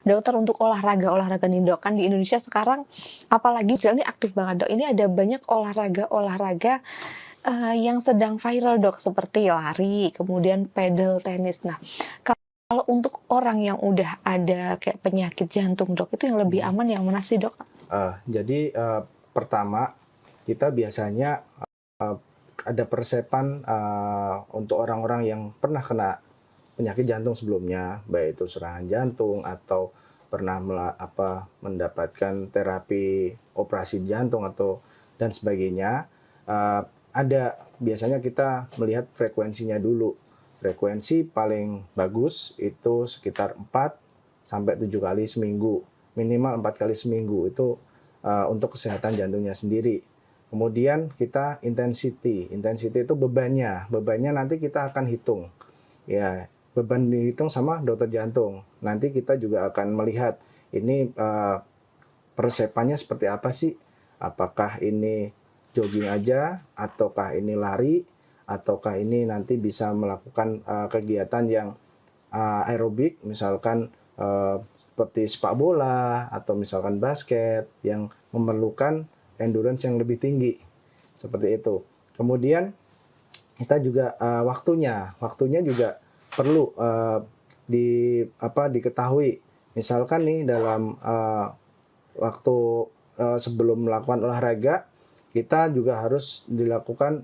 dokter untuk olahraga nih dok, kan di Indonesia sekarang apalagi misalnya aktif banget dok, ini ada banyak olahraga yang sedang viral dok, seperti lari, kemudian pedal tenis. Nah, kalau untuk orang yang udah ada kayak penyakit jantung dok, itu yang lebih aman yang mana sih dok? Jadi pertama kita biasanya ada persepan untuk orang-orang yang pernah kena penyakit jantung sebelumnya, baik itu serangan jantung atau pernah mendapatkan terapi operasi jantung atau dan sebagainya. Ada biasanya kita melihat frekuensinya dulu. Frekuensi paling bagus itu sekitar 4 sampai 7 kali seminggu, minimal 4 kali seminggu itu untuk kesehatan jantungnya sendiri. Kemudian kita intensity itu bebannya nanti kita akan hitung. Ya, beban dihitung sama dokter jantung. Nanti kita juga akan melihat ini persepannya seperti apa sih? Apakah ini jogging aja, ataukah ini lari, ataukah ini nanti bisa melakukan kegiatan yang aerobik, misalkan seperti sepak bola atau misalkan basket yang memerlukan endurance yang lebih tinggi, seperti itu. Kemudian kita juga waktunya juga perlu diketahui. Misalkan nih dalam waktu sebelum melakukan olahraga, kita juga harus dilakukan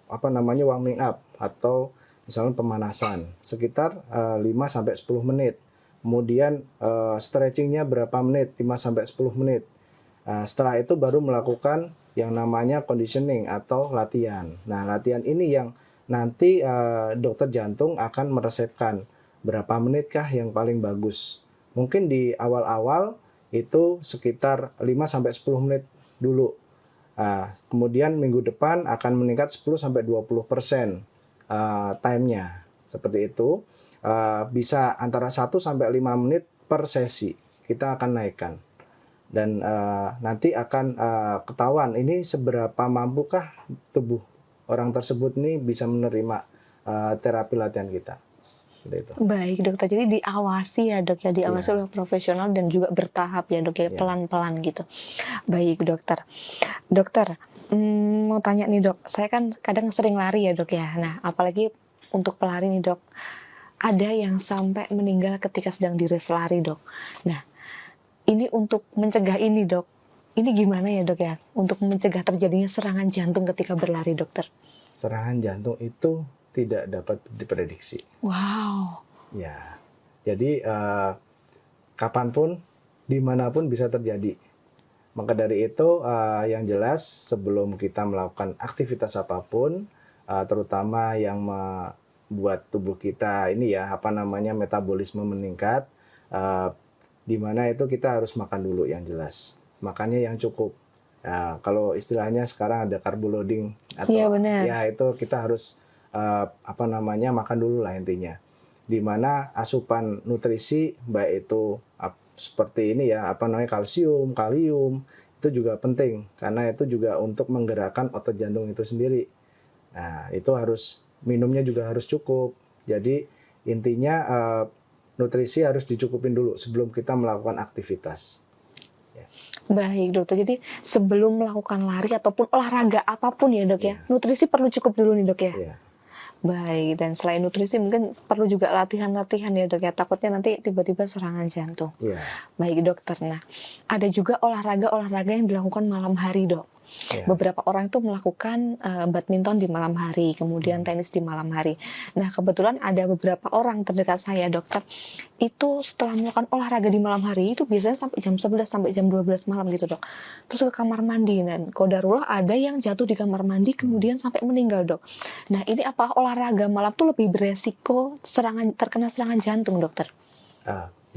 warming up atau misalnya pemanasan sekitar 5-10 menit. Kemudian stretchingnya berapa menit? 5-10 menit. Setelah itu baru melakukan yang namanya conditioning atau latihan. Nah, latihan ini yang nanti dokter jantung akan meresepkan berapa menitkah yang paling bagus. Mungkin di awal-awal itu sekitar 5-10 menit dulu. Kemudian minggu depan akan meningkat 10-20% time-nya. Seperti itu. Bisa antara 1-5 menit per sesi. Kita akan naikkan. Dan nanti akan ketahuan ini seberapa mampukah tubuh orang tersebut ini bisa menerima terapi latihan kita. Seperti itu. Baik dokter, jadi diawasi ya dok ya, diawasi oleh profesional dan juga bertahap ya dok ya, pelan-pelan gitu. Baik dokter. Dokter, mau tanya nih dok, saya kan kadang sering lari ya dok ya. Nah, apalagi untuk pelari nih dok, ada yang sampai meninggal ketika sedang di race lari dok. Nah, ini untuk mencegah ini dok, ini gimana ya dok ya, untuk mencegah terjadinya serangan jantung ketika berlari dokter? Serangan jantung itu tidak dapat diprediksi. Wow. Ya, jadi kapanpun, dimanapun bisa terjadi. Maka dari itu yang jelas sebelum kita melakukan aktivitas apapun, terutama yang membuat tubuh kita ini ya metabolisme meningkat, di mana itu kita harus makan dulu yang jelas. Makannya yang cukup. Nah, kalau istilahnya sekarang ada carbo loading atau ya itu kita harus makan dulu lah intinya. Di mana asupan nutrisi baik itu seperti ini ya kalsium, kalium itu juga penting karena itu juga untuk menggerakkan otot jantung itu sendiri. Nah, itu harus minumnya juga harus cukup. Jadi intinya nutrisi harus dicukupin dulu sebelum kita melakukan aktivitas. Ya. Baik dokter, jadi sebelum melakukan lari ataupun olahraga apapun ya dok ya, nutrisi perlu cukup dulu nih dok ya? Ya. Baik, dan selain nutrisi mungkin perlu juga latihan-latihan ya dok ya, takutnya nanti tiba-tiba serangan jantung. Ya. Baik dokter, nah ada juga olahraga yang dilakukan malam hari dok. Ya. Beberapa orang itu melakukan badminton di malam hari, kemudian tenis di malam hari. Nah kebetulan ada beberapa orang terdekat saya dokter, itu setelah melakukan olahraga di malam hari itu biasanya sampai jam 11 sampai jam 12 malam gitu dok. Terus ke kamar mandi, dan qadarullah ada yang jatuh di kamar mandi kemudian sampai meninggal dok. Nah ini apa olahraga malam tuh lebih beresiko terkena serangan jantung dokter?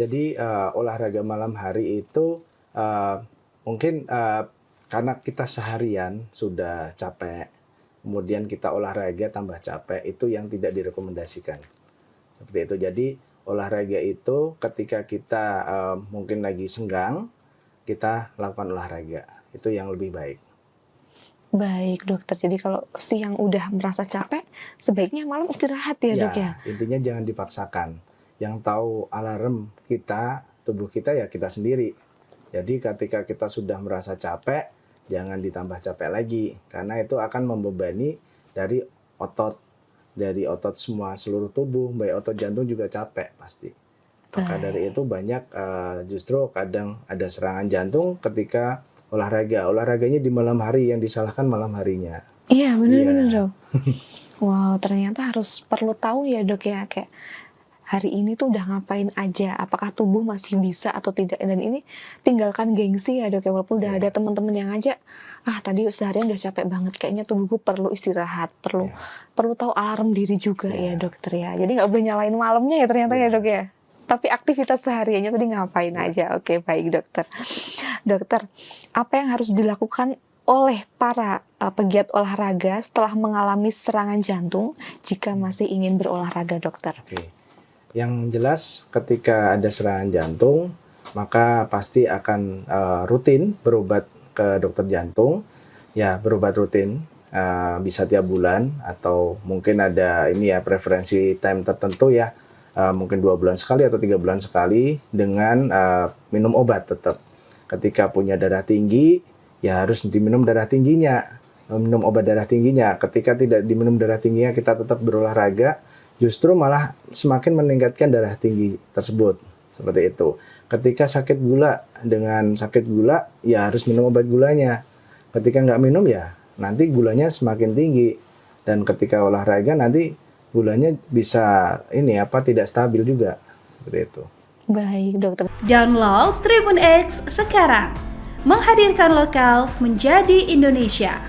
Jadi olahraga malam hari itu mungkin karena kita seharian sudah capek, kemudian kita olahraga tambah capek, itu yang tidak direkomendasikan. Seperti itu. Jadi olahraga itu ketika kita mungkin lagi senggang, kita lakukan olahraga. Itu yang lebih baik. Baik dokter, jadi kalau siang udah merasa capek, sebaiknya malam istirahat ya dok ya? Intinya jangan dipaksakan. Yang tahu alarm kita tubuh kita ya kita sendiri. Jadi ketika kita sudah merasa capek, jangan ditambah capek lagi, karena itu akan membebani dari otot semua seluruh tubuh, baik otot jantung juga capek pasti. Maka dari itu banyak justru kadang ada serangan jantung ketika olahraganya di malam hari, yang disalahkan malam harinya. Iya, benar-benar dok. Wow, ternyata harus perlu tahu ya dok ya, kayak hari ini tuh udah ngapain aja, apakah tubuh masih bisa atau tidak. Dan ini tinggalkan gengsi ya dok ya, walaupun udah ada teman-teman yang ngajak, tadi seharian udah capek banget, kayaknya tubuhku perlu istirahat, perlu tahu alarm diri juga ya dokter ya. Jadi nggak boleh nyalain malamnya ya ternyata ya dok ya. Tapi aktivitas sehariannya tadi ngapain aja. Oke, baik dokter. Dokter, apa yang harus dilakukan oleh para pegiat olahraga setelah mengalami serangan jantung jika masih ingin berolahraga, dokter? Oke. Yang jelas ketika ada serangan jantung, maka pasti akan rutin berobat ke dokter jantung. Ya, berobat rutin bisa tiap bulan, atau mungkin ada preferensi time tertentu ya. Mungkin 2 bulan sekali atau 3 bulan sekali, dengan minum obat tetap. Ketika punya darah tinggi, ya harus diminum darah tingginya, minum obat darah tingginya. Ketika tidak diminum darah tingginya, kita tetap berolahraga, justru malah semakin meningkatkan darah tinggi tersebut. Seperti itu. Ketika sakit gula, ya harus minum obat gulanya. Ketika nggak minum, ya nanti gulanya semakin tinggi. Dan ketika olahraga nanti gulanya bisa tidak stabil juga, seperti itu. Baik dokter. Download Tribun X sekarang, menghadirkan lokal menjadi Indonesia.